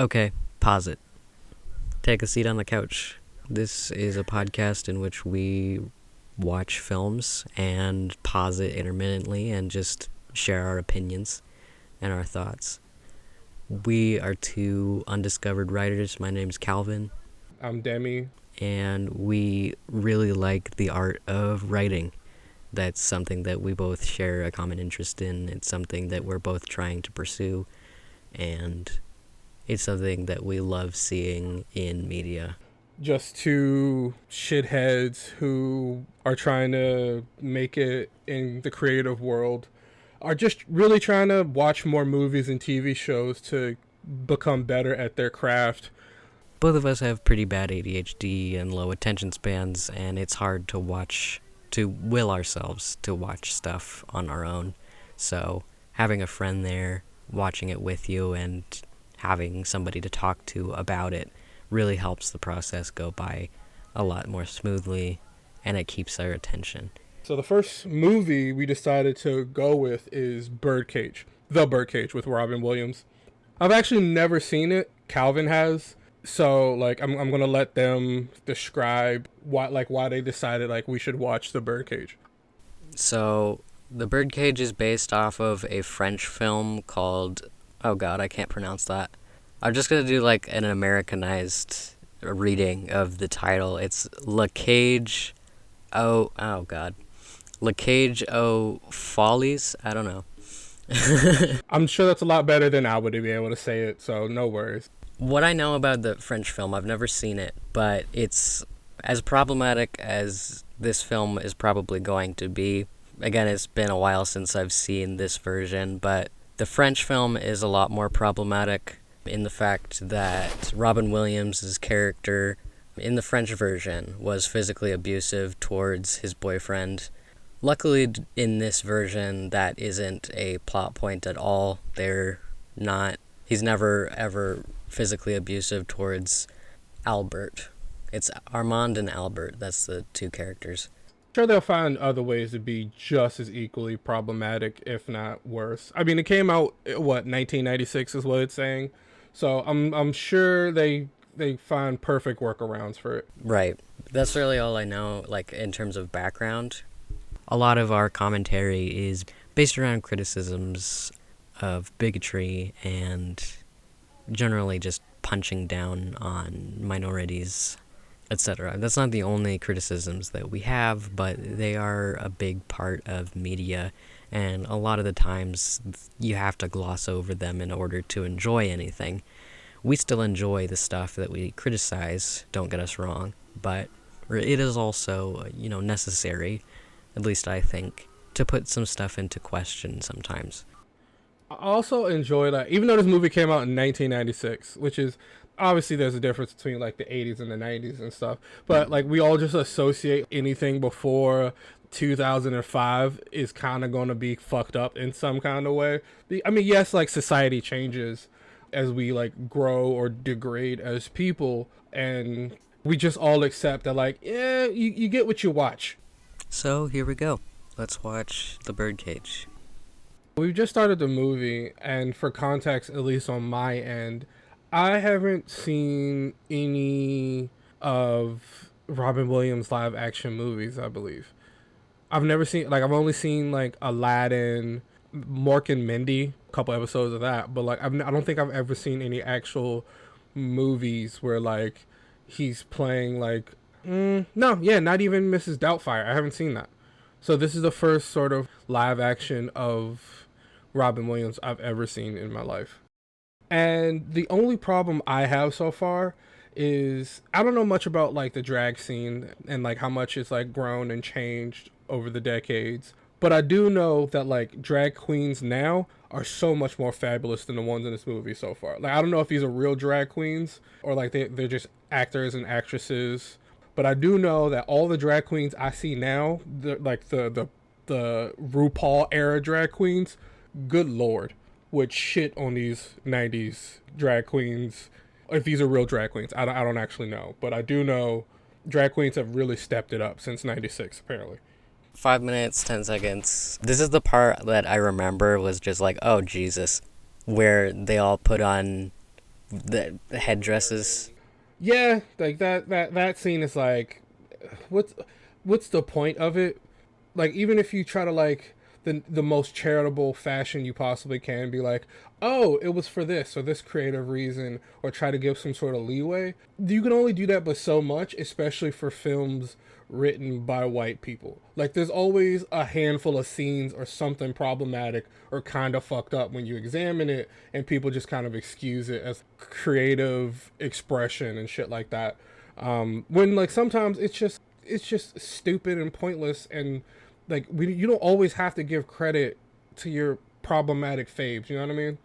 Okay, pause it. Take a seat on the couch. This is a podcast in which we watch films and pause it intermittently and just share our opinions and our thoughts. We are two undiscovered writers. My name's Calvin. I'm Demi. And we really like the art of writing. That's something that we both share a common interest in. It's something that we're both trying to pursue, and it's something that we love seeing in media. Just two shitheads who are trying to make it in the creative world, are just really trying to watch more movies and TV shows to become better at their craft. Both of us have pretty bad ADHD and low attention spans, and it's hard to will ourselves to watch stuff on our own. So having a friend there, watching it with you, and having somebody to talk to about it really helps the process go by a lot more smoothly, and it keeps our attention. So the first movie we decided to go with is Birdcage. The Birdcage with Robin Williams. I've actually never seen it. Calvin has. So I'm gonna let them describe why they decided we should watch The Birdcage. So The Birdcage is based off of a French film called, oh god, I can't pronounce that. I'm just gonna do an Americanized reading of the title. It's Le Cage oh god. Le Cage aux Follies? I don't know. I'm sure that's a lot better than I would be able to say it, so no worries. What I know about the French film, I've never seen it, but it's as problematic as this film is probably going to be. Again, it's been a while since I've seen this version, but the French film is a lot more problematic in the fact that Robin Williams' character in the French version was physically abusive towards his boyfriend. Luckily, in this version, that isn't a plot point at all. He's never ever physically abusive towards Albert. It's Armand and Albert. That's the two characters. I'm sure they'll find other ways to be just as equally problematic, if not worse. I mean, it came out, 1996 is what it's saying. So I'm sure they find perfect workarounds for it. Right. That's really all I know, in terms of background. A lot of our commentary is based around criticisms of bigotry and generally just punching down on minorities, etc. That's not the only criticisms that we have, but they are a big part of media, and a lot of the times you have to gloss over them in order to enjoy anything. We still enjoy the stuff that we criticize, don't get us wrong, but it is also, necessary, at least I think, to put some stuff into question sometimes. I also enjoy that, even though this movie came out in 1996, which is obviously there's a difference between the 80s and the 90s and stuff, but we all just associate anything before 2005 is kind of going to be fucked up in some kind of way. I mean, yes, society changes as we grow or degrade as people, and we just all accept that you get what you watch. So here we go. Let's watch The Birdcage. We've just started the movie, and for context, at least on my end, I haven't seen any of Robin Williams' live action movies, I believe. I've never seen, I've only seen Aladdin, Mork and Mindy, a couple episodes of that, but I don't think I've ever seen any actual movies where he's playing not even Mrs. Doubtfire. I haven't seen that. So this is the first sort of live action of Robin Williams I've ever seen in my life. And the only problem I have so far is I don't know much about the drag scene and how much it's grown and changed over the decades. But I do know that drag queens now are so much more fabulous than the ones in this movie so far. I don't know if these are real drag queens or they're just actors and actresses. But I do know that all the drag queens I see now, the RuPaul era drag queens, good lord, would shit on these 90s drag queens. If these are real drag queens, I don't actually know. But I do know drag queens have really stepped it up since 96, apparently. 5 minutes, 10 seconds. This is the part that I remember was just oh, Jesus. Where they all put on The headdresses. Yeah, like that scene is like, what's what's the point of it? Like, even if you try to like the most charitable fashion you possibly can, be like, oh, it was for this or this creative reason, or try to give some sort of leeway. You can only do that but so much, especially for films written by white people. Like, there's always a handful of scenes or something problematic or kind of fucked up when you examine it, and people just kind of excuse it as creative expression and shit like that. When like sometimes it's just stupid and pointless, and like you don't always have to give credit to your problematic faves. You know what I mean?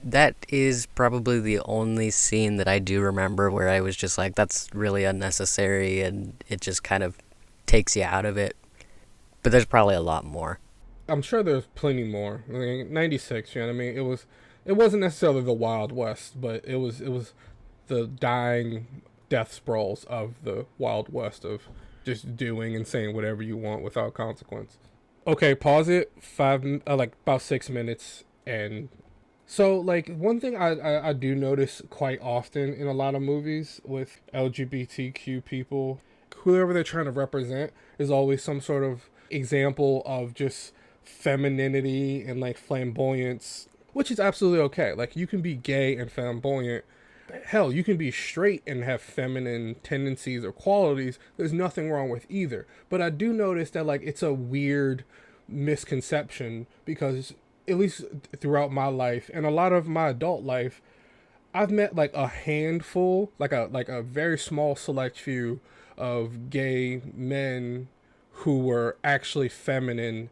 That is probably the only scene that I do remember where I was just like, that's really unnecessary, and it just kind of takes you out of it. But there's probably a lot more. I'm sure there's plenty more. I mean, '96. You know what I mean? It wasn't necessarily the Wild West, but it was the dying death sprawls of the Wild West of just doing and saying whatever you want without consequence. Okay, pause it. Like about 6 minutes, and so like one thing I do notice quite often in a lot of movies with LGBTQ people, whoever they're trying to represent is always some sort of example of just femininity and like flamboyance, which is absolutely okay. Like, you can be gay and flamboyant. Hell, you can be straight and have feminine tendencies or qualities. There's nothing wrong with either. But I do notice that like it's a weird misconception, because at least throughout my life and a lot of my adult life, I've met like a handful, like a very small select few of gay men who were actually feminine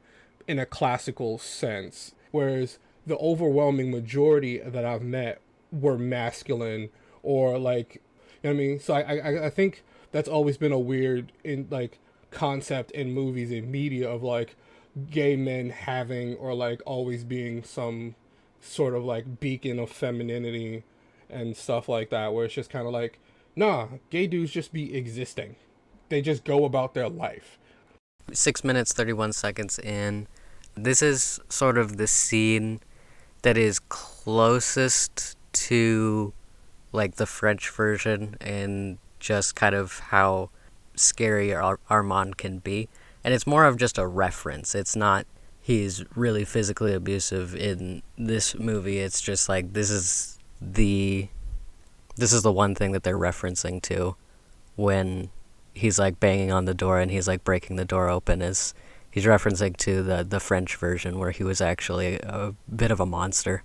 in a classical sense, whereas the overwhelming majority that I've met were masculine, or like, you know what I mean. So I think that's always been a weird in like concept in movies and media of like gay men having or like always being some sort of like beacon of femininity and stuff like that, where it's just kind of like, nah, gay dudes just be existing. They just go about their life. 6 minutes, 31 seconds in. This is sort of the scene that is closest to like the French version and just kind of how scary Armand can be. And it's more of just a reference. It's not he's really physically abusive in this movie. It's just like this is the one thing that they're referencing to when he's like banging on the door and he's like breaking the door open, is he's referencing to the French version where he was actually a bit of a monster.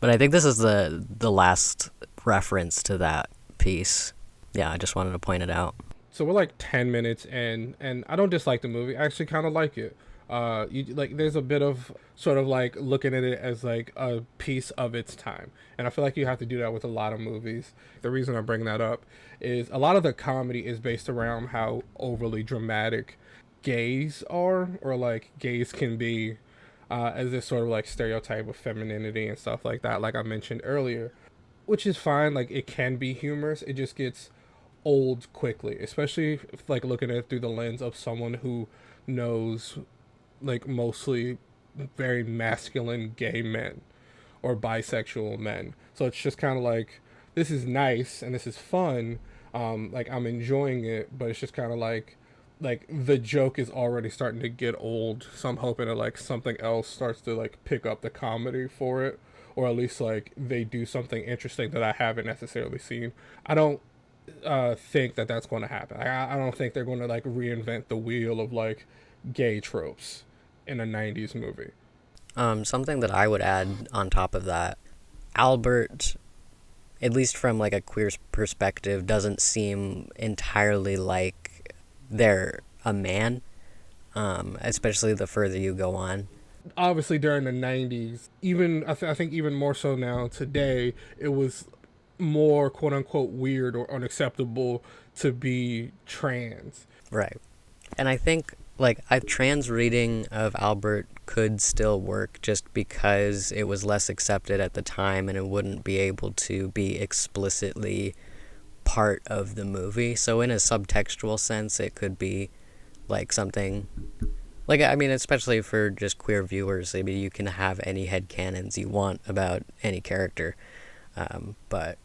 But I think this is the last reference to that piece. Yeah, I just wanted to point it out. So we're like 10 minutes in, and I don't dislike the movie. I actually kind of like it. You like, there's a bit of sort of like looking at it as like a piece of its time, and I feel like you have to do that with a lot of movies. The reason I bring that up is a lot of the comedy is based around how overly dramatic gays are, or like gays can be, as this sort of like stereotype of femininity and stuff like that, like I mentioned earlier, which is fine. Like, it can be humorous. It just gets old quickly, especially if, like, looking at it through the lens of someone who knows like mostly very masculine gay men or bisexual men. So it's just kind of like, this is nice and this is fun. Like, I'm enjoying it, but it's just kind of like the joke is already starting to get old. So I'm hoping that like something else starts to like pick up the comedy for it, or at least like they do something interesting that I haven't necessarily seen. I don't think that that's going to happen. I don't think they're going to like reinvent the wheel of like gay tropes in a '90s movie. Something that I would add on top of that, Albert, at least from like a queer perspective, doesn't seem entirely like they're a man, especially the further you go on. Obviously, during the '90s, even I think even more so now today, it was more quote unquote weird or unacceptable to be trans. Right. And I think like a trans reading of Albert could still work just because it was less accepted at the time and it wouldn't be able to be explicitly part of the movie. So in a subtextual sense, it could be like something like, I mean, especially for just queer viewers, I mean, you can have any headcanons you want about any character. But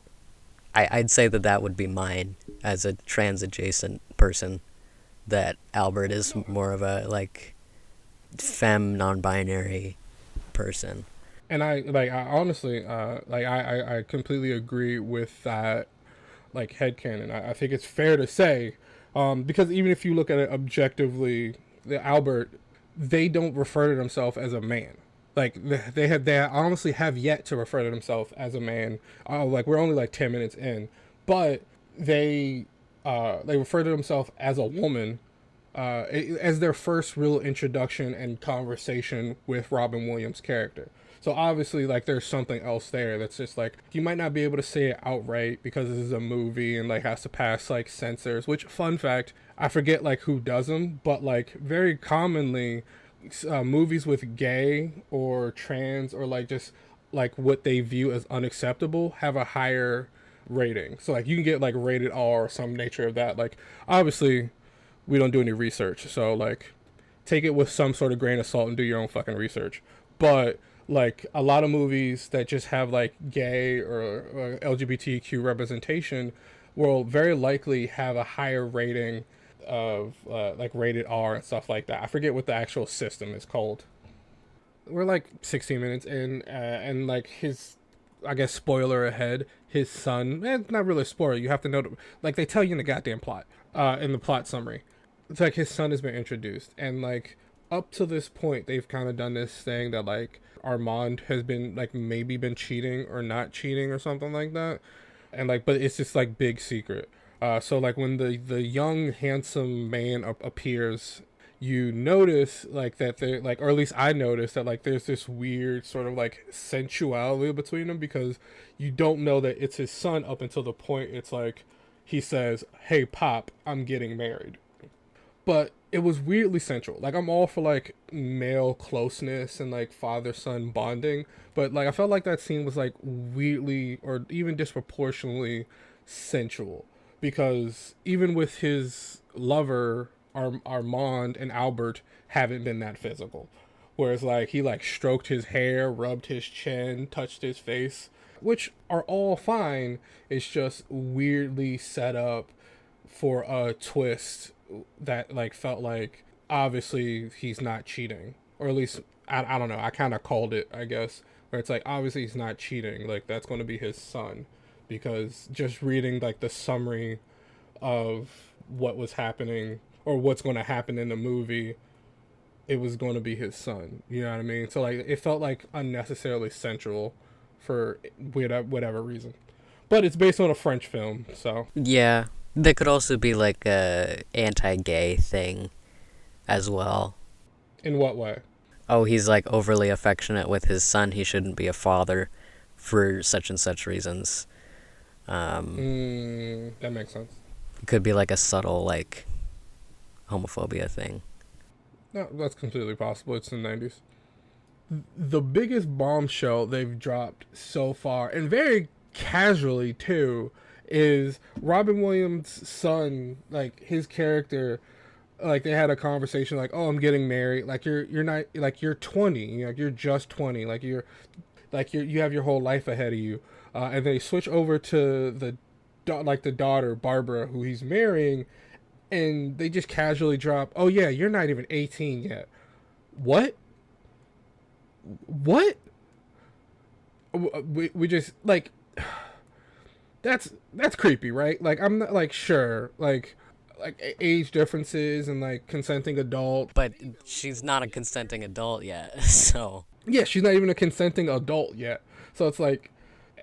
I'd say that that would be mine as a trans adjacent person. That Albert is more of a like femme non-binary person. And I honestly I completely agree with that like headcanon. I think it's fair to say, because even if you look at it objectively, the Albert, they don't refer to themselves as a man. Like they honestly have yet to refer to themselves as a man. Like we're only like 10 minutes in, but they refer to themselves as a woman, as their first real introduction and conversation with Robin Williams' character. So obviously, like, there's something else there that's just like you might not be able to say it outright because this is a movie and like has to pass like censors. Which, fun fact, I forget like who does them, but like very commonly, movies with gay or trans or like just like what they view as unacceptable have a higher rating. So like you can get like rated R or some nature of that. Like obviously we don't do any research, so like take it with some sort of grain of salt and do your own fucking research. But like a lot of movies that just have like gay or LGBTQ representation will very likely have a higher rating of like rated R and stuff like that. I forget what the actual system is called. We're like 16 minutes in, and like his, I guess, spoiler ahead, his son, not really a spoiler, you have to know, like they tell you in the goddamn plot, in the plot summary. It's like his son has been introduced, and like up to this point, they've kind of done this thing that like Armand has been like maybe been cheating or not cheating or something like that, and like but it's just like big secret. So like when the young handsome man appears, you notice like that they like, or at least I noticed that like there's this weird sort of like sensuality between them, because you don't know that it's his son up until the point it's like he says, "Hey Pop, I'm getting married." But it was weirdly central. Like I'm all for like male closeness and like father son bonding, but like I felt like that scene was like weirdly or even disproportionately sensual, because even with his lover Armand and Albert haven't been that physical. Whereas like he like stroked his hair, rubbed his chin, touched his face, which are all fine. It's just weirdly set up for a twist that like felt like obviously he's not cheating, or at least I don't know, I kind of called it, I guess, where it's like obviously he's not cheating, like that's going to be his son, because just reading like the summary of what was happening or what's going to happen in the movie, it was going to be his son, you know what I mean? So like it felt like unnecessarily central for whatever reason, but it's based on a French film, so Yeah, that could also be like a anti-gay thing as well. in what way? Oh, he's like overly affectionate with his son. He shouldn't be a father for such and such reasons. That makes sense. It could be like a subtle like homophobia thing. No, that's completely possible. It's the 90s. The biggest bombshell they've dropped so far, and very casually too, is Robin Williams' son, like his character, like they had a conversation like, "Oh, I'm getting married." Like you're not, like you're 20, you know, you're just 20, like you have your whole life ahead of you. And they switch over to the daughter Barbara, who he's marrying, and they just casually drop, "Oh yeah, you're not even 18 yet." What? What? We just like that's creepy, right? Like I'm not like sure like age differences and like consenting adult. But she's not a consenting adult yet, so Yeah, she's not even a consenting adult yet. So it's like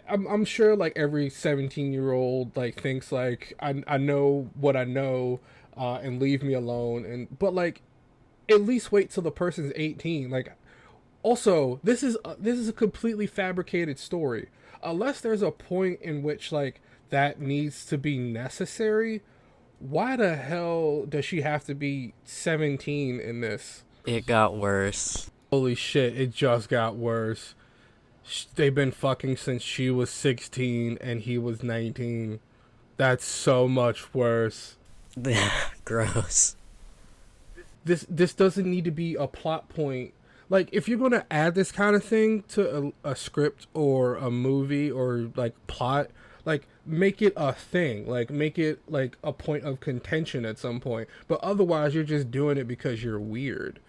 I'm sure like every 17-year-old like thinks like I know what I know, and leave me alone, and but like at least wait till the person's 18. Like also this is a completely fabricated story. Unless there's a point in which like that needs to be necessary, why the hell does she have to be 17 in this? it got worse. Holy shit, it just got worse. They've been fucking since she was 16 and he was 19. That's so much worse. Gross. This doesn't need to be a plot point. Like, if you're going to add this kind of thing to a script or a movie or, like, plot, Like, make it a thing. Like, make it like a point of contention at some point. But otherwise, you're just doing it because you're weird.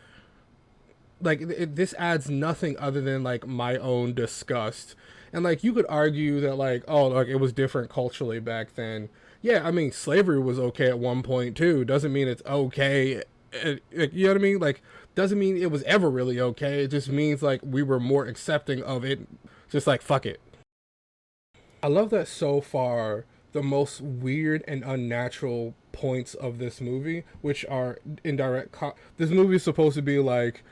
Like, this adds nothing other than like my own disgust. And like, you could argue that like, oh, like it was different culturally back then. Yeah, I mean, slavery was okay at one point too. Doesn't mean it's okay. You know what I mean? Like, doesn't mean it was ever really okay. It just means like we were more accepting of it. Just like, fuck it. I love that so far. The most weird and unnatural points of this movie, which are indirect. This movie is supposed to be like,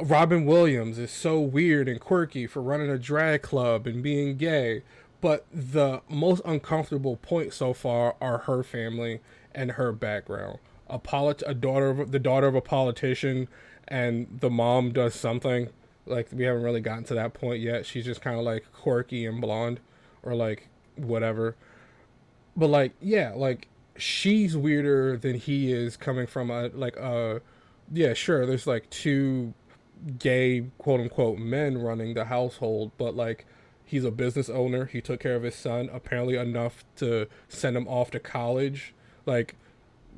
Robin Williams is so weird and quirky for running a drag club and being gay, but the most uncomfortable points so far are her family and her background. The daughter of a politician, and the mom does something like we haven't really gotten to that point yet. She's just kind of like quirky and blonde, or like whatever. But like, yeah, like she's weirder than he is, coming from a yeah, sure. There's like two gay quote unquote men running the household, but like he's a business owner. He took care of his son apparently enough to send him off to college. Like,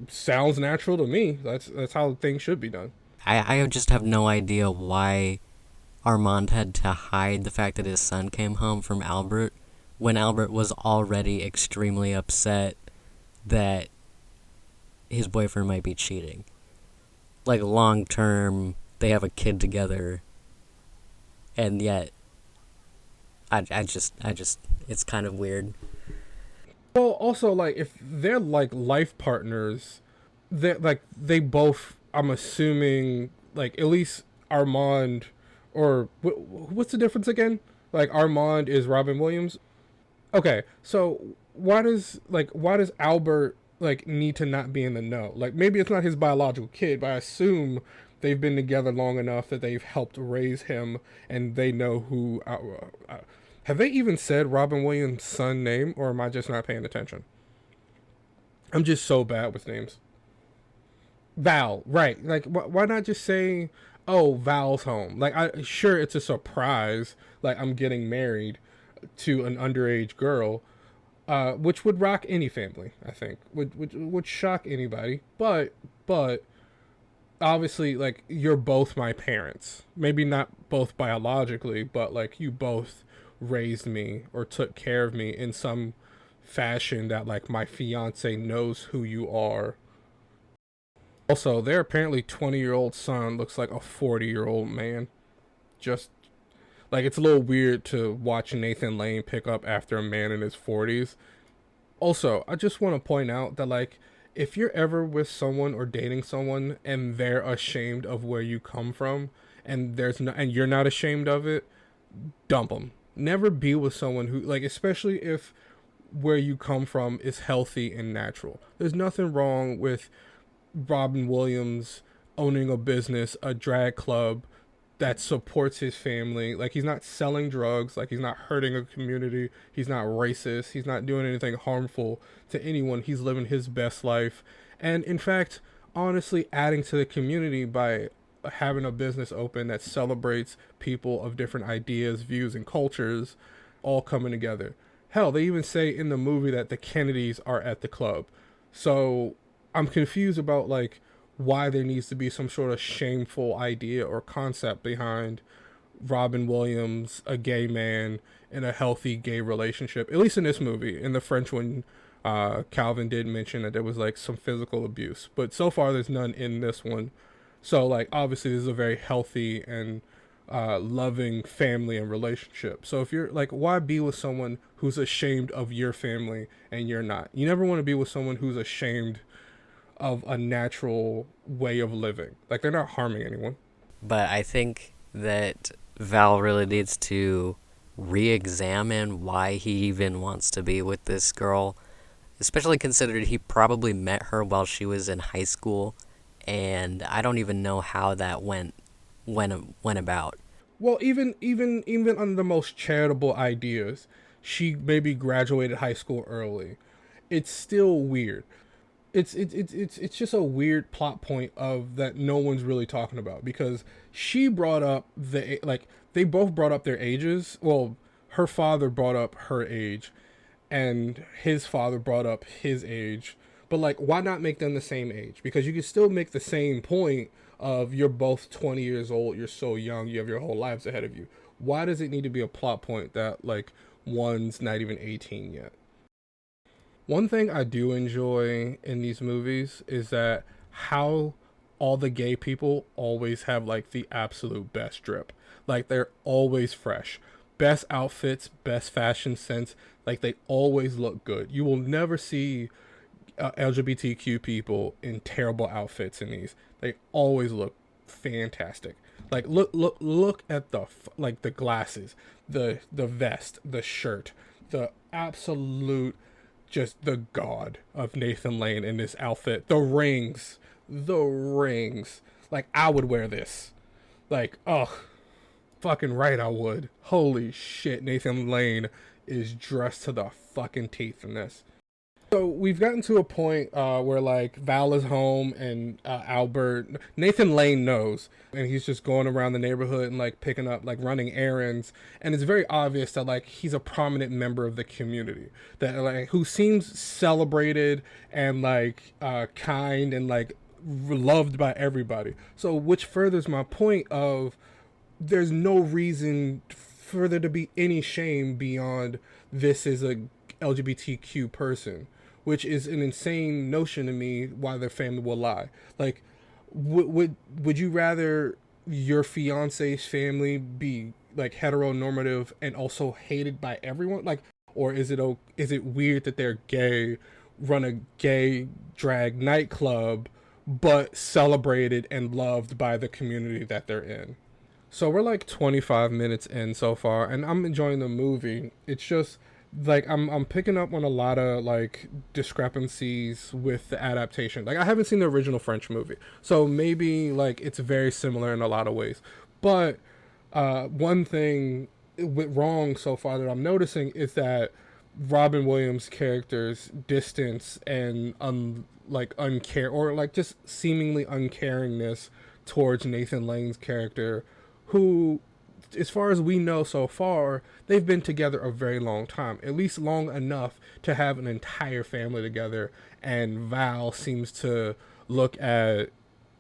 sounds natural to me. That's how things should be done. I just have no idea why Armand had to hide the fact that his son came home from Albert when Albert was already extremely upset that his boyfriend might be cheating. Like, long term, they have a kid together, and yet, I just, it's kind of weird. Well, also, like, if they're like life partners, they both, I'm assuming, like, at least Armand, or what's the difference again? Like, Armand is Robin Williams. Okay, so why does Albert like need to not be in the know? Like, maybe it's not his biological kid, but I assume they've been together long enough that they've helped raise him, and they know who. Have they even said Robin Williams' son name, or am I just not paying attention? I'm just so bad with names. Val, right? Like, why not just say, "Oh, Val's home"? Like, I sure it's a surprise. Like, I'm getting married to an underage girl, which would rock any family. I think would shock anybody. But obviously, like, you're both my parents. Maybe not both biologically, but like you both raised me or took care of me in some fashion that like my fiance knows who you are. Also, their apparently 20-year-old son looks like a 40-year-old man. Just like, it's a little weird to watch Nathan Lane pick up after a man in his 40s. Also, I just want to point out that like, if you're ever with someone or dating someone and they're ashamed of where you come from, and you're not ashamed of it, dump them. Never be with someone who, like, especially if where you come from is healthy and natural. There's nothing wrong with Robin Williams owning a business, a drag club that supports his family. Like, he's not selling drugs, like he's not hurting a community, he's not racist, he's not doing anything harmful to anyone. He's living his best life. And in fact, honestly adding to the community by having a business open that celebrates people of different ideas, views, and cultures all coming together. Hell, they even say in the movie that the Kennedys are at the club. So I'm confused about like why there needs to be some sort of shameful idea or concept behind Robin Williams, a gay man in a healthy gay relationship. At least in this movie. In the French one, Calvin did mention that there was like some physical abuse, but so far there's none in this one. So like, obviously this is a very healthy and loving family and relationship. So if you're like, why be with someone who's ashamed of your family and you're not? You never want to be with someone who's ashamed of a natural way of living. Like, they're not harming anyone. But I think that Val really needs to re-examine why he even wants to be with this girl, especially considered he probably met her while she was in high school, and I don't even know how that went about. Well, even on the most charitable ideas, she maybe graduated high school early. It's still weird. It's just a weird plot point of that no one's really talking about, because she brought up they both brought up their ages. Well, her father brought up her age, and his father brought up his age. But like, why not make them the same age? Because you can still make the same point of you're both 20 years old, you're so young, you have your whole lives ahead of you. Why does it need to be a plot point that like one's not even 18 yet? One thing I do enjoy in these movies is that how all the gay people always have like the absolute best drip. Like they're always fresh. Best outfits, best fashion sense. Like they always look good. You will never see LGBTQ people in terrible outfits in these. They always look fantastic. Like look at the like the glasses, the vest, the shirt, the absolute just the god of Nathan Lane in this outfit. The rings. Like I would wear this. Like oh, fucking right I would. Holy shit, Nathan Lane is dressed to the fucking teeth in this. So we've gotten to a point where like Val is home and Nathan Lane knows, and he's just going around the neighborhood and like picking up like running errands, and it's very obvious that like he's a prominent member of the community that like who seems celebrated and like kind and like loved by everybody. So which furthers my point of there's no reason for there to be any shame beyond this is a LGBTQ person, which is an insane notion to me why their family will lie. Like, would you rather your fiance's family be like heteronormative and also hated by everyone? Like, or is it weird that they're gay, run a gay drag nightclub, but celebrated and loved by the community that they're in? So we're like 25 minutes in so far, and I'm enjoying the movie. It's just like I'm picking up on a lot of like discrepancies with the adaptation. Like I haven't seen the original French movie, so maybe like it's very similar in a lot of ways. But one thing wrong so far that I'm noticing is that Robin Williams' character's distance and like uncare or like just seemingly uncaringness towards Nathan Lane's character, who, as far as we know so far, they've been together a very long time, at least long enough to have an entire family together. And Val seems to look at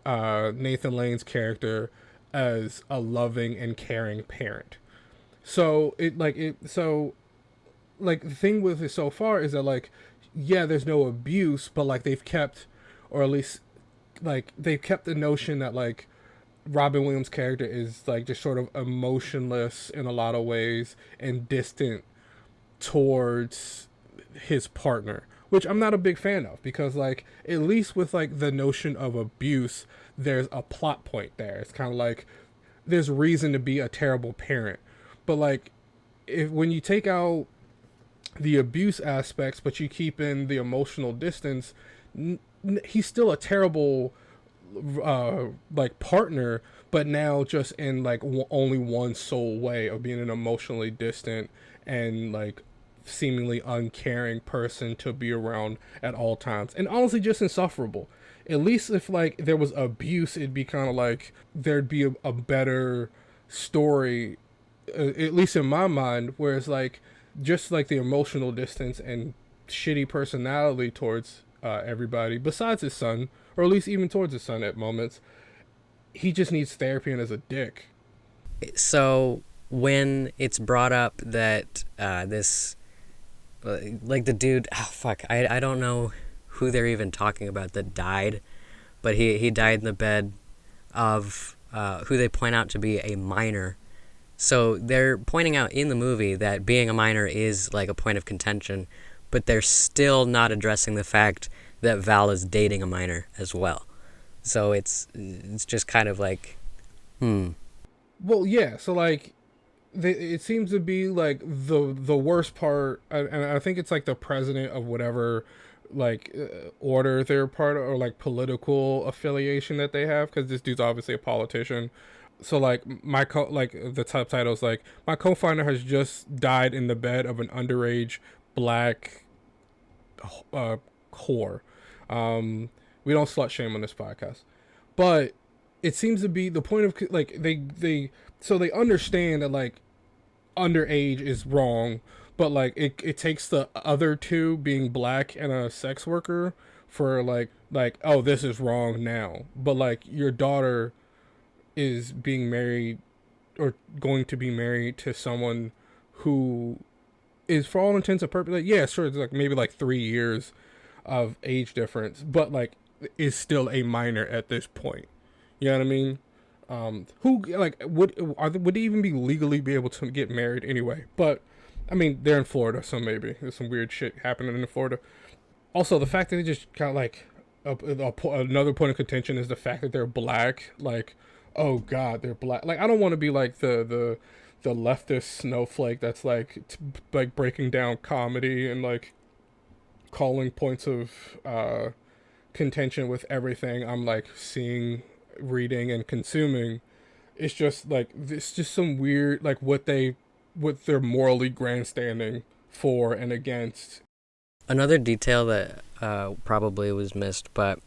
Nathan Lane's character as a loving and caring parent. So the thing with it so far is that like, yeah, there's no abuse, but like they've kept, or at least like they've kept the notion that like Robin Williams' character is like just sort of emotionless in a lot of ways and distant towards his partner, which I'm not a big fan of, because like at least with like the notion of abuse, there's a plot point there. It's kind of like there's reason to be a terrible parent, but like if when you take out the abuse aspects but you keep in the emotional distance, he's still a terrible like partner, but now just in like only one sole way of being an emotionally distant and like seemingly uncaring person to be around at all times, and honestly just insufferable. At least if like there was abuse, it'd be kind of like there'd be a better story, at least in my mind, whereas like just like the emotional distance and shitty personality towards everybody besides his son, or at least even towards his son at moments. He just needs therapy and is a dick. So when it's brought up that this, like the dude, I don't know who they're even talking about that died, but he died in the bed of who they point out to be a minor. So they're pointing out in the movie that being a minor is like a point of contention, but they're still not addressing the fact that Val is dating a minor as well. So it's just kind of like, Well, yeah. So like, it seems to be like the worst part, and I think it's like the president of whatever like order they're part of, or like political affiliation that they have, because this dude's obviously a politician. So like like the subtitle is like, my co-founder has just died in the bed of an underage black whore. We don't slut shame on this podcast, but it seems to be the point of like they understand that like underage is wrong, but like it takes the other two being black and a sex worker for like oh, this is wrong now, but like your daughter is being married or going to be married to someone who is, for all intents and purposes, like, yeah, sure, it's like maybe like 3 years of age difference, but like is still a minor at this point. You know what I mean? Who like would they even be legally be able to get married anyway? But I mean, they're in Florida, so maybe there's some weird shit happening in Florida. Also, the fact that they just got like another point of contention is the fact that they're black. Like, oh god, they're black. Like, I don't want to be like the leftist snowflake that's like like breaking down comedy and like calling points of contention with everything I'm like seeing, reading, and consuming. It's just like it's just some weird like what they're morally grandstanding for and against. Another detail that probably was missed, but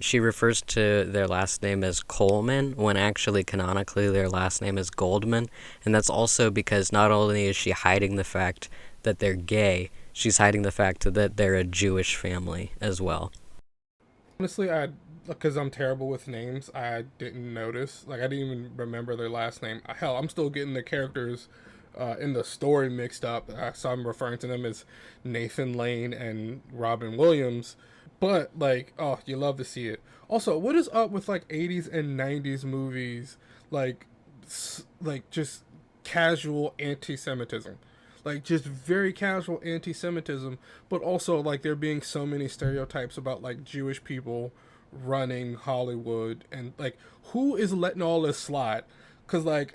she refers to their last name as Coleman when actually canonically their last name is Goldman, and that's also because not only is she hiding the fact that they're gay, she's hiding the fact that they're a Jewish family as well. Honestly, I because I'm terrible with names, I didn't notice. Like, I didn't even remember their last name. Hell, I'm still getting the characters in the story mixed up. So I'm referring to them as Nathan Lane and Robin Williams. But like, oh, you love to see it. Also, what is up with like 80s and 90s movies, like like just casual anti-Semitism? Like, just very casual anti-Semitism, but also like there being so many stereotypes about like Jewish people running Hollywood, and like who is letting all this slide? Because like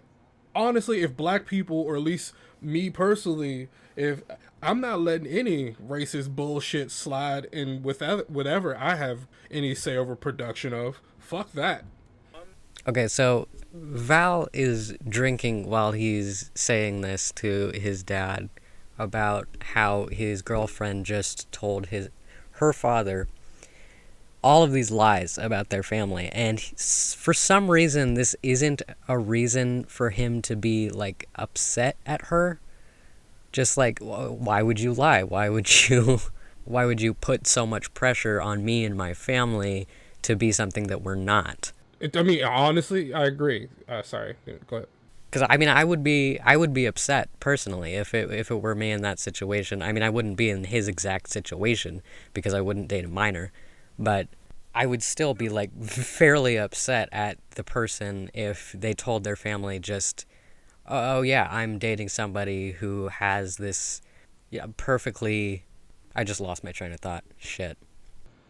honestly, if black people, or at least me personally, if I'm not letting any racist bullshit slide in with whatever I have any say over production of, fuck that. Okay, so Val is drinking while he's saying this to his dad about how his girlfriend just told her father all of these lies about their family, and for some reason this isn't a reason for him to be like upset at her. Just like, why would you lie? Why would you put so much pressure on me and my family to be something that we're not? I mean, honestly, I agree. Sorry, go ahead. Because I mean, I would be upset personally if it were me in that situation. I mean, I wouldn't be in his exact situation because I wouldn't date a minor, but I would still be like fairly upset at the person if they told their family just, oh yeah, I'm dating somebody who has this, yeah, perfectly. I just lost my train of thought. Shit.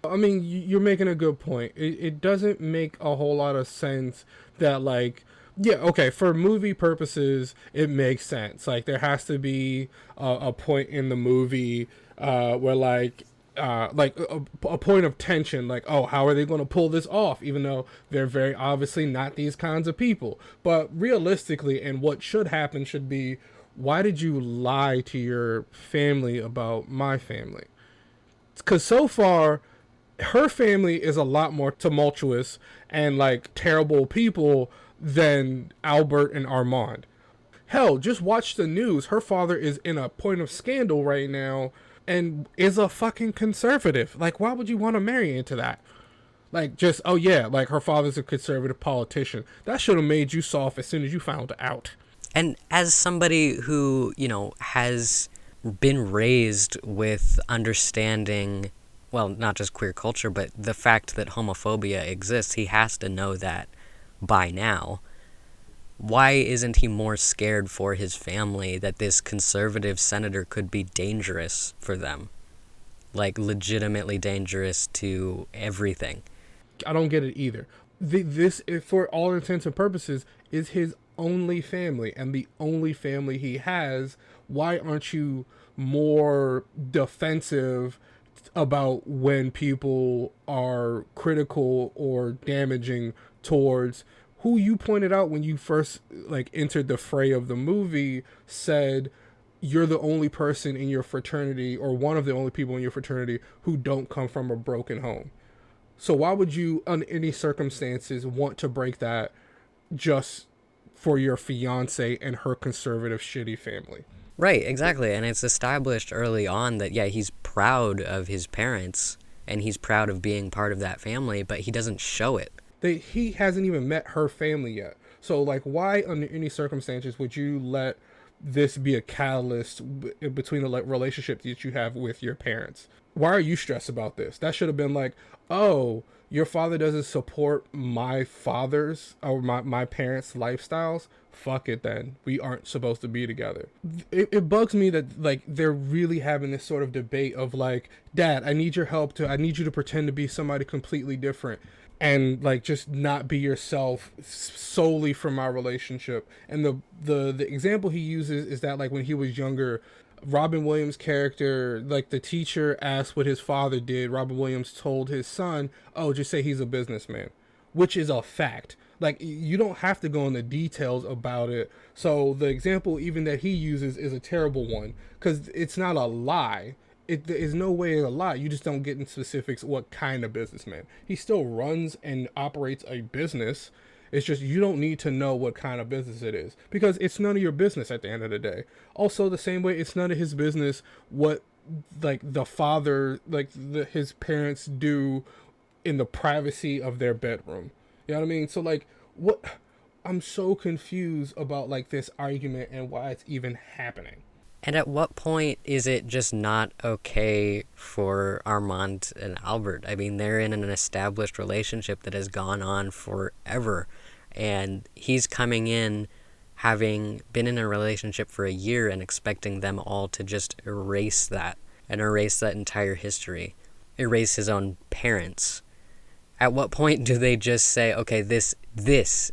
I mean, you're making a good point. It doesn't make a whole lot of sense that, like, yeah, okay, for movie purposes, it makes sense. Like, there has to be a point in the movie where, like a point of tension, like, oh, how are they going to pull this off, even though they're very obviously not these kinds of people. But realistically, and what should happen should be, why did you lie to your family about my family? Because so far, her family is a lot more tumultuous and like terrible people than Albert and Armand. Hell, just watch the news. Her father is in a point of scandal right now and is a fucking conservative. Like, why would you want to marry into that? Like, just, oh yeah, like her father's a conservative politician. That should have made you soft as soon as you found out. And as somebody who, has been raised with understanding, well, not just queer culture, but the fact that homophobia exists, he has to know that by now. Why isn't he more scared for his family that this conservative senator could be dangerous for them? Like, legitimately dangerous to everything. I don't get it either. This, for all intents and purposes, is his only family and the only family he has. Why aren't you more defensive about when people are critical or damaging towards who you pointed out when you first like entered the fray of the movie, said you're the only person in your fraternity, or one of the only people in your fraternity, who don't come from a broken home. So why would you, under any circumstances, want to break that just for your fiance and her conservative shitty family? Right, exactly. And it's established early on that, yeah, he's proud of his parents and he's proud of being part of that family, but he doesn't show it. He hasn't even met her family yet. So like, why under any circumstances would you let this be a catalyst between the relationship that you have with your parents? Why are you stressed about this? That should have been like, oh, your father doesn't support my father's or my parents' lifestyles. Fuck it then. We aren't supposed to be together. It bugs me that like they're really having this sort of debate of like, Dad, I need you to pretend to be somebody completely different and like just not be yourself solely from our relationship. And the example he uses is that like when he was younger, Robin Williams' character, like the teacher asked what his father did. Robin Williams told his son, "Oh, just say he's a businessman," which is a fact. Like you don't have to go into details about it. So the example even that he uses is a terrible one because it's not a lie. There is no way it's a lie. You just don't get in specifics what kind of businessman. He still runs and operates a business. It's just you don't need to know what kind of business it is because it's none of your business at the end of the day. Also, the same way it's none of his business what like the father, like his parents do in the privacy of their bedroom. You know what I mean? So like, what? I'm so confused about like this argument and why it's even happening. And at what point is it just not okay for Armand and Albert? I mean, they're in an established relationship that has gone on forever. And he's coming in having been in a relationship for a year and expecting them all to just erase that and erase that entire history, erase his own parents. At what point do they just say, okay, this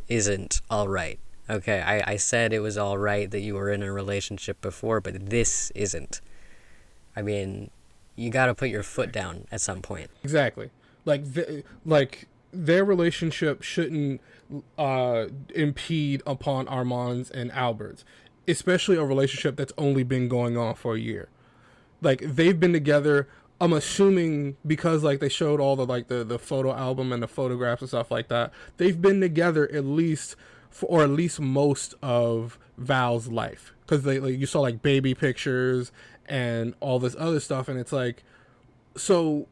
isn't all right? Okay, I said it was all right that you were in a relationship before, but this isn't. I mean, you got to put your foot down at some point. Exactly. Like their relationship shouldn't impede upon Armand's and Albert's, especially a relationship that's only been going on for a year. Like they've been together. I'm assuming because like they showed all the like the photo album and the photographs and stuff like that. They've been together at least or at least most of Val's life because they like you saw like baby pictures and all this other stuff, and it's like so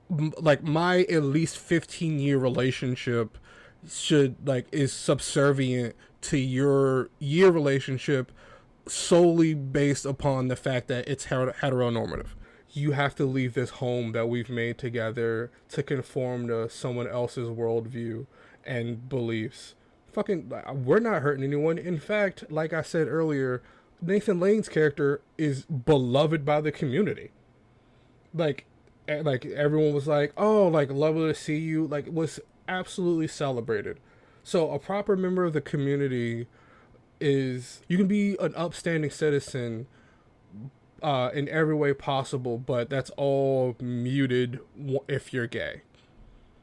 like my at least 15-year relationship should like is subservient to your year relationship solely based upon the fact that it's heteronormative. You have to leave this home that we've made together to conform to someone else's worldview and beliefs. Fucking, we're not hurting anyone. In fact, like I said earlier, Nathan Lane's character is beloved by the community. Like everyone was like, "Oh, like lovely to see you." Like, was absolutely celebrated. So a proper member of the community is you can be an upstanding citizen in every way possible, but that's all muted if you're gay.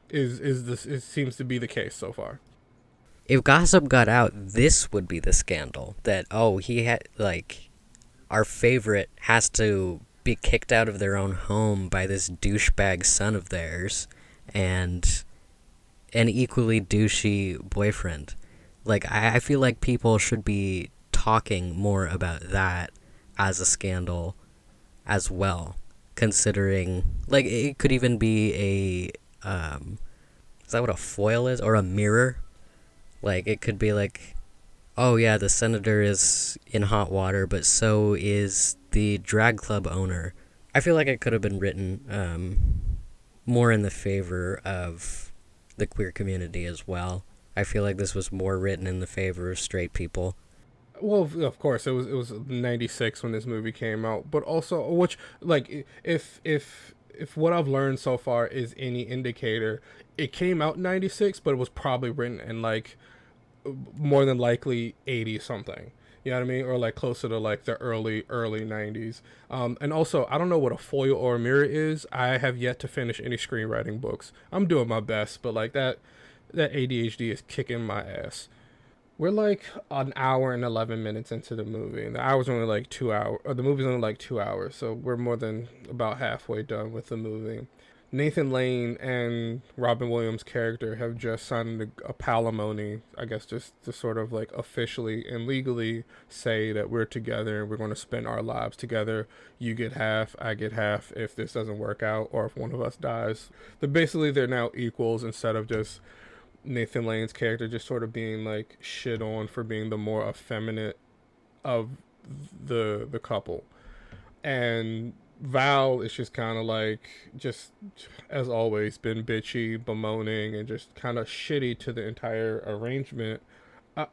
Is this? It seems to be the case so far. If gossip got out, this would be the scandal. That, oh, he had, like, our favorite has to be kicked out of their own home by this douchebag son of theirs and an equally douchey boyfriend. Like, I feel like people should be talking more about that as a scandal as well, considering, like, it could even be is that what a foil is? Or a mirror? Like, it could be like, oh yeah, the senator is in hot water, but so is the drag club owner. I feel like it could have been written more in the favor of the queer community as well. I feel like this was more written in the favor of straight people. Well, of course, it was 96 when this movie came out, but also, which, like, if what I've learned so far is any indicator, it came out in 96, but it was probably written in, like, more than likely 80 something. You know what I mean? Or like closer to like the early 90s. And also, I don't know what a foil or a mirror is. I have yet to finish any screenwriting books. I'm doing my best, but like that ADHD is kicking my ass. We're like an hour and 11 minutes into the movie, and the hour's only like 2 hours. Or the movie's only like 2 hours, so we're more than about halfway done with the movie. Nathan Lane and Robin Williams' character have just signed a palimony, I guess, just to sort of like officially and legally say that we're together and we're going to spend our lives together. You get half, I get half if this doesn't work out or if one of us dies. But basically, they're now equals instead of just Nathan Lane's character just sort of being like shit on for being the more effeminate of the couple. And Val is just kind of like, just as always, been bitchy, bemoaning, and just kind of shitty to the entire arrangement.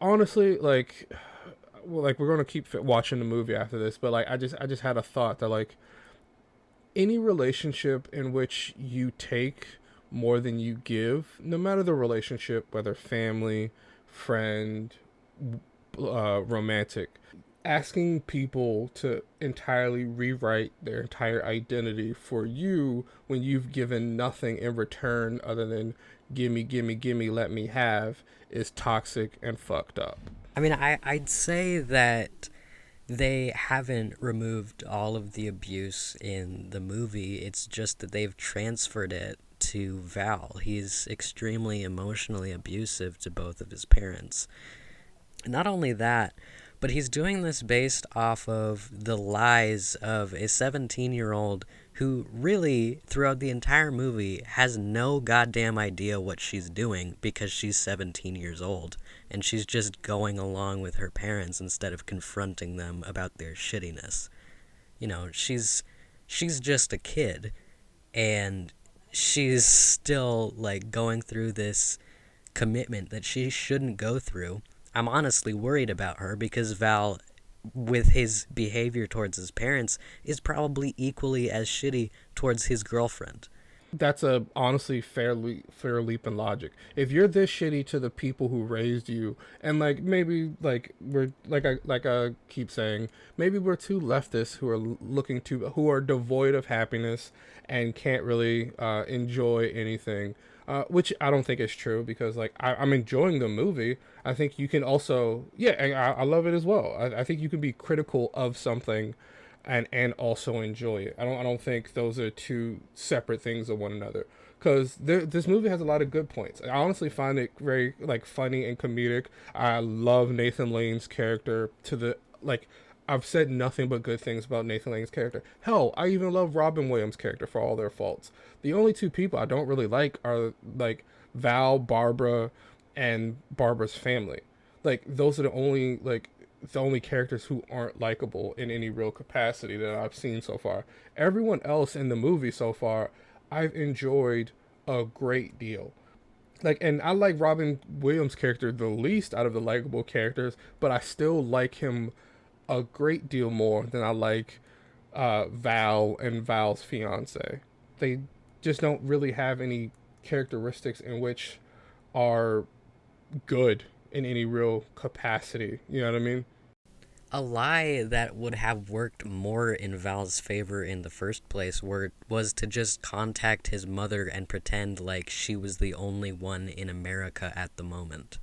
Honestly, like, well, like we're gonna keep watching the movie after this, but like I just had a thought that like any relationship in which you take more than you give, no matter the relationship, whether family, friend, romantic, asking people to entirely rewrite their entire identity for you when you've given nothing in return other than gimme, gimme, gimme, let me have is toxic and fucked up. I mean, I'd say that they haven't removed all of the abuse in the movie. It's just that they've transferred it to Val. He's extremely emotionally abusive to both of his parents. Not only that, but he's doing this based off of the lies of a 17-year-old who really, throughout the entire movie, has no goddamn idea what she's doing because she's 17 years old. And she's just going along with her parents instead of confronting them about their shittiness. You know, she's just a kid, and she's still, like, going through this commitment that she shouldn't go through. I'm honestly worried about her because Val, with his behavior towards his parents, is probably equally as shitty towards his girlfriend. That's a honestly fair leap in logic. If you're this shitty to the people who raised you, and like maybe like we're like I keep saying, maybe we're two leftists who are who are devoid of happiness and can't really enjoy anything. Which I don't think is true because like I'm enjoying the movie. I think you can also I love it as well. I think you can be critical of something and also enjoy it. I don't think those are two separate things of one another. Because this movie has a lot of good points. I honestly find it very like funny and comedic. I love Nathan Lane's character to the like. I've said nothing but good things about Nathan Lane's character. Hell, I even love Robin Williams' character for all their faults. The only two people I don't really like are like Val, Barbara, and Barbara's family. Like those are the only characters who aren't likable in any real capacity that I've seen so far. Everyone else in the movie so far, I've enjoyed a great deal. Like, and I like Robin Williams' character the least out of the likable characters, but I still like him a great deal more than I like Val and Val's fiance. They just don't really have any characteristics in which are good in any real capacity. You know what I mean? A lie that would have worked more in Val's favor in the first place was to just contact his mother and pretend like she was the only one in America at the moment.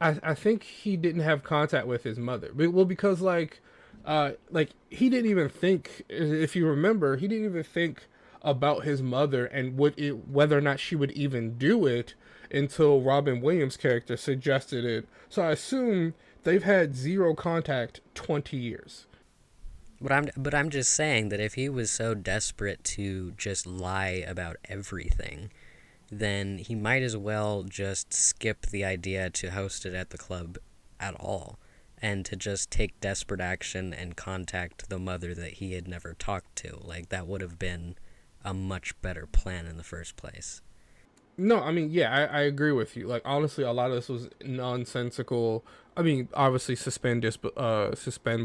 I think he didn't have contact with his mother. Well, because like he didn't even think. If you remember, he didn't even think about his mother and whether or not she would even do it until Robin Williams' character suggested it. So I assume they've had zero contact 20 years. But I'm just saying that if he was so desperate to just lie about everything, then he might as well just skip the idea to host it at the club at all, and to just take desperate action and contact the mother that he had never talked to. Like, that would have been a much better plan in the first place. No, I mean, yeah, I agree with you. Like, honestly, a lot of this was nonsensical. I mean, obviously, suspend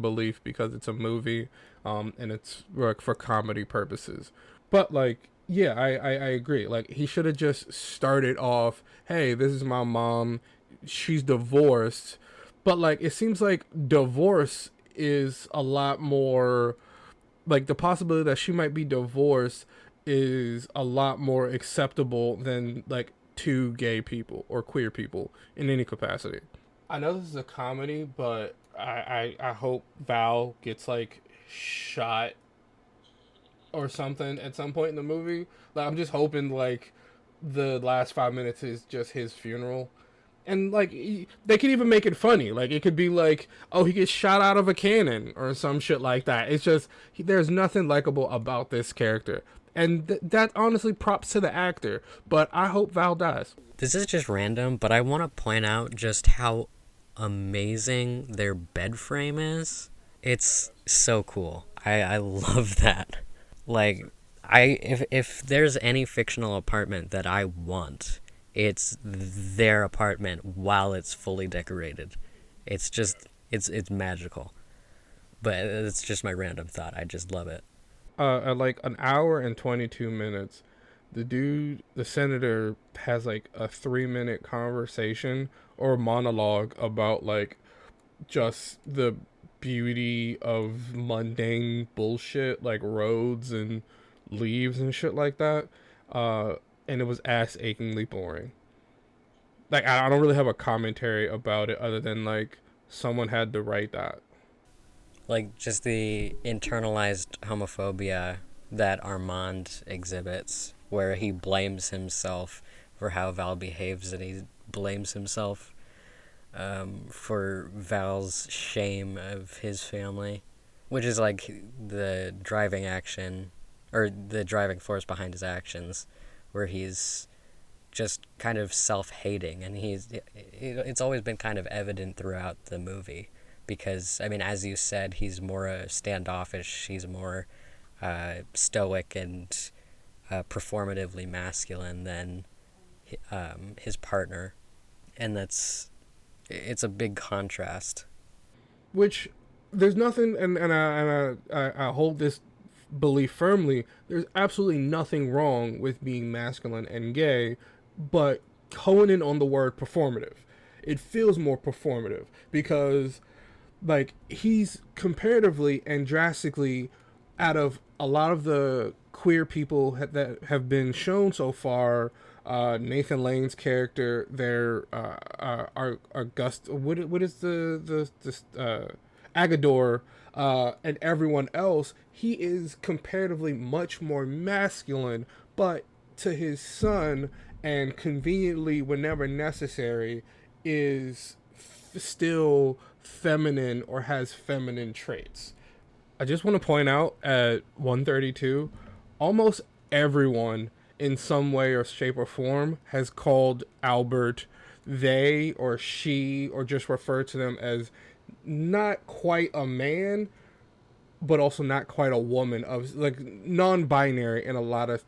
belief because it's a movie, and it's like for comedy purposes. But like, yeah, I agree. Like, he should have just started off, "Hey, this is my mom. She's divorced," but like, it seems like divorce is a lot more like the possibility that she might be divorced is a lot more acceptable than like two gay people or queer people in any capacity. I know this is a comedy, but I hope Val gets like shot or something at some point in the movie. Like, I'm just hoping like the last 5 minutes is just his funeral. And like they could even make it funny. Like it could be like, oh, he gets shot out of a cannon or some shit like that. It's just there's nothing likable about this character, and that honestly props to the actor. But I hope Val dies. This is just random, but I want to point out just how amazing their bed frame is. It's so cool. I love that. Like, if there's any fictional apartment that I want, it's their apartment while it's fully decorated. It's just it's magical. But it's just my random thought. I just love it. At like an hour and 22 minutes, the senator, has like a 3 minute conversation or monologue about like just the beauty of mundane bullshit like roads and leaves and shit like that. Uh, and it was ass achingly boring. Like I don't really have a commentary about it other than like someone had to write that. Like just the internalized homophobia that Armand exhibits, where he blames himself for how Val behaves, and he blames himself for Val's shame of his family, which is like the driving action or the driving force behind his actions, where he's just kind of self-hating, and it's always been kind of evident throughout the movie because, I mean, as you said, he's more standoffish, he's more stoic and performatively masculine than his partner, and it's a big contrast. Which there's nothing, and I hold this belief firmly. There's absolutely nothing wrong with being masculine and gay, but honing in on the word performative. It feels more performative because, like, he's comparatively and drastically out of a lot of the queer people that have been shown so far. Nathan Lane's character, their August, what is the Agador, and everyone else, he is comparatively much more masculine, but to his son, and conveniently whenever necessary, is still feminine or has feminine traits. I just want to point out at 132, almost everyone in some way or shape or form has called Albert they or she, or just referred to them as not quite a man, but also not quite a woman, of like non-binary in a lot of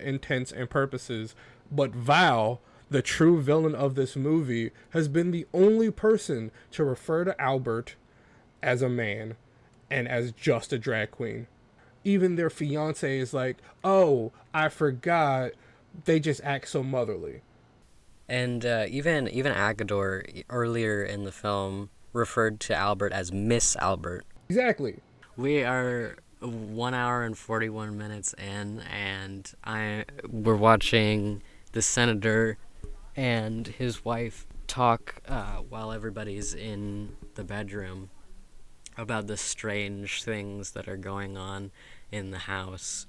intents and purposes. But Val, the true villain of this movie, has been the only person to refer to Albert as a man and as just a drag queen. Even their fiance is like, oh, I forgot, they just act so motherly. And even Agador earlier in the film referred to Albert as Miss Albert. Exactly. We are 1 hour and 41 minutes in, and we're watching the senator and his wife talk while everybody's in the bedroom about the strange things that are going on in the house.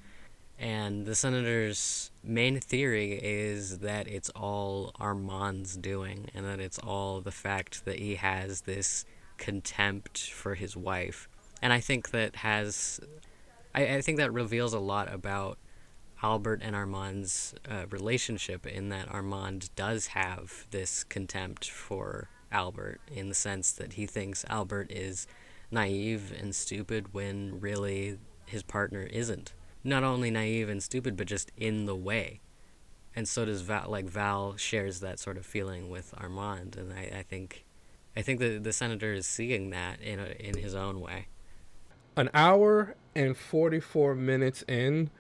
And the senator's main theory is that it's all Armand's doing, and that it's all the fact that he has this contempt for his wife. And I think I think that reveals a lot about Albert and Armand's relationship, in that Armand does have this contempt for Albert, in the sense that he thinks Albert is naive and stupid when really his partner isn't. Not only naive and stupid, but just in the way. And so does Val. Like, Val shares that sort of feeling with Armand, and I think the senator is seeing that in his own way. An hour and 44 minutes in,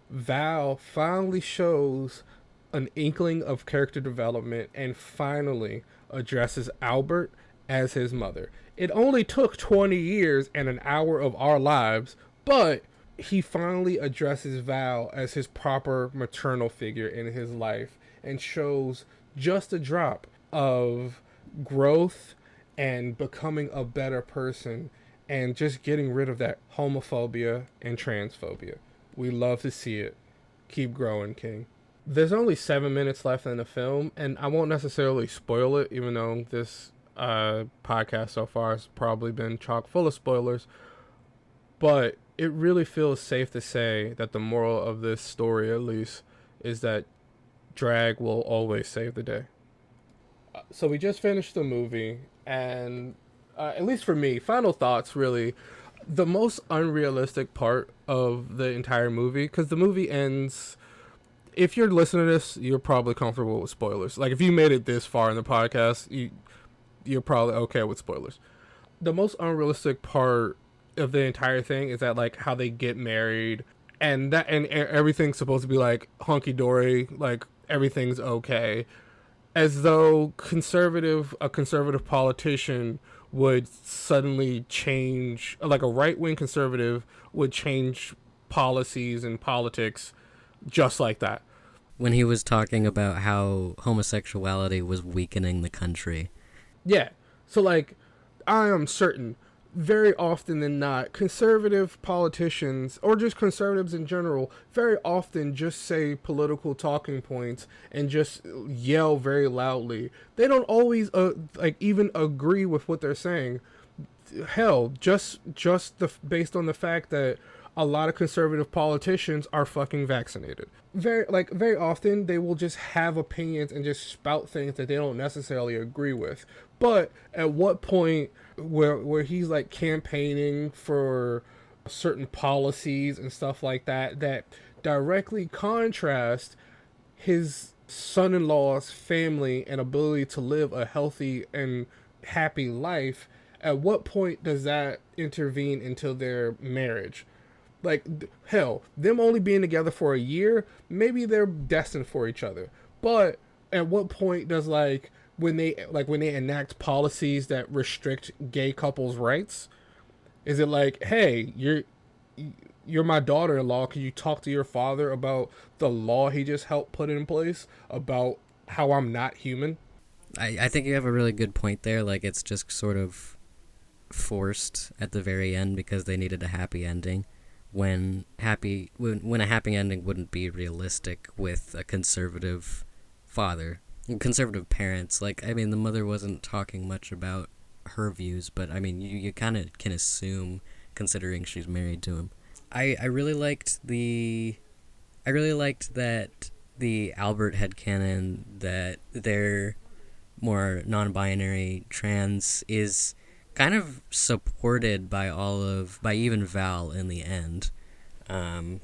Val finally shows an inkling of character development and finally addresses Albert as his mother. It only took 20 years and an hour of our lives, but he finally addresses Val as his proper maternal figure in his life and shows just a drop of growth and becoming a better person and just getting rid of that homophobia and transphobia. We love to see it. Keep growing, King. There's only 7 minutes left in the film, and I won't necessarily spoil it, even though this podcast so far has probably been chock full of spoilers. But it really feels safe to say that the moral of this story, at least, is that drag will always save the day. So we just finished the movie, and at least for me, final thoughts really. The most unrealistic part of the entire movie, because the movie ends. If you're listening to this, you're probably comfortable with spoilers. Like if you made it this far in the podcast, you're probably okay with spoilers. The most unrealistic part of the entire thing is that like how they get married, and everything's supposed to be like hunky dory, like everything's okay, as though a conservative politician would suddenly change, like a right wing conservative would change policies and politics just like that. When he was talking about how homosexuality was weakening the country. Yeah. So like I am certain very often than not, conservative politicians, or just conservatives in general, very often just say political talking points and just yell very loudly. They don't always like even agree with what they're saying. Hell, based on the fact that a lot of conservative politicians are fucking vaccinated. Very often they will just have opinions and just spout things that they don't necessarily agree with. But at what point where he's like campaigning for certain policies and stuff like that that directly contrast his son-in-law's family and ability to live a healthy and happy life, at what point does that intervene into their marriage? Like, hell, them only being together for a year, maybe they're destined for each other. But at what point does when they enact policies that restrict gay couples' rights, is it like, hey, you're my daughter-in-law, can you talk to your father about the law he just helped put in place about how I'm not human? I think you have a really good point there. Like, it's just sort of forced at the very end because they needed a happy ending. When a happy ending wouldn't be realistic with a conservative father, conservative parents. Like, I mean, the mother wasn't talking much about her views, but I mean, you kind of can assume, considering she's married to him. I really liked that the Albert headcanon that they're more non-binary trans is kind of supported by even Val in the end. I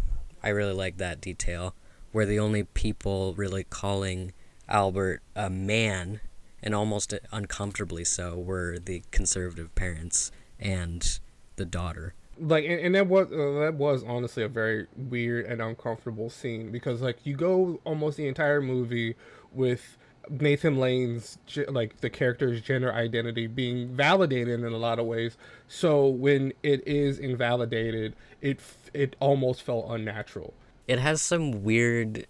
really like that detail, where the only people really calling Albert a man, and almost uncomfortably so, were the conservative parents and the daughter. Like, and that was honestly a very weird and uncomfortable scene, because like you go almost the entire movie with Nathan Lane's like the character's gender identity being validated in a lot of ways. So when it is invalidated, it almost felt unnatural. It has some weird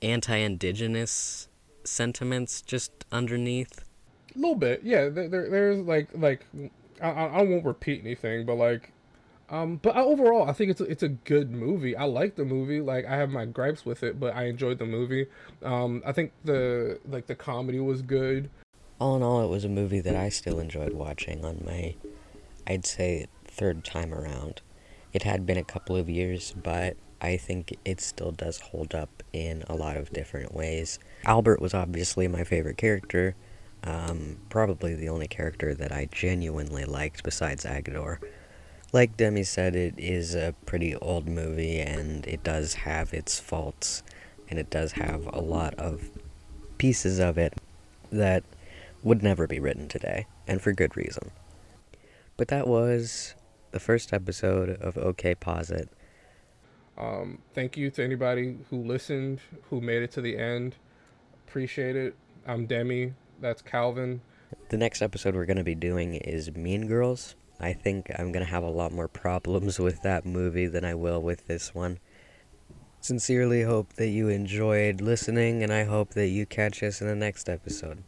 anti-indigenous sentiments just underneath. A little bit, yeah. There's I won't repeat anything, but like. But overall, I think it's a good movie. I like the movie. Like, I have my gripes with it, but I enjoyed the movie. I think the comedy was good. All in all, it was a movie that I still enjoyed watching on my, I'd say, third time around. It had been a couple of years, but I think it still does hold up in a lot of different ways. Albert was obviously my favorite character. Probably the only character that I genuinely liked besides Agador. Like Demi said, it is a pretty old movie, and it does have its faults, and it does have a lot of pieces of it that would never be written today, and for good reason. But that was the first episode of OK Posit. Thank you to anybody who listened, who made it to the end. Appreciate it. I'm Demi. That's Calvin. The next episode we're going to be doing is Mean Girls. I think I'm going to have a lot more problems with that movie than I will with this one. Sincerely hope that you enjoyed listening, and I hope that you catch us in the next episode.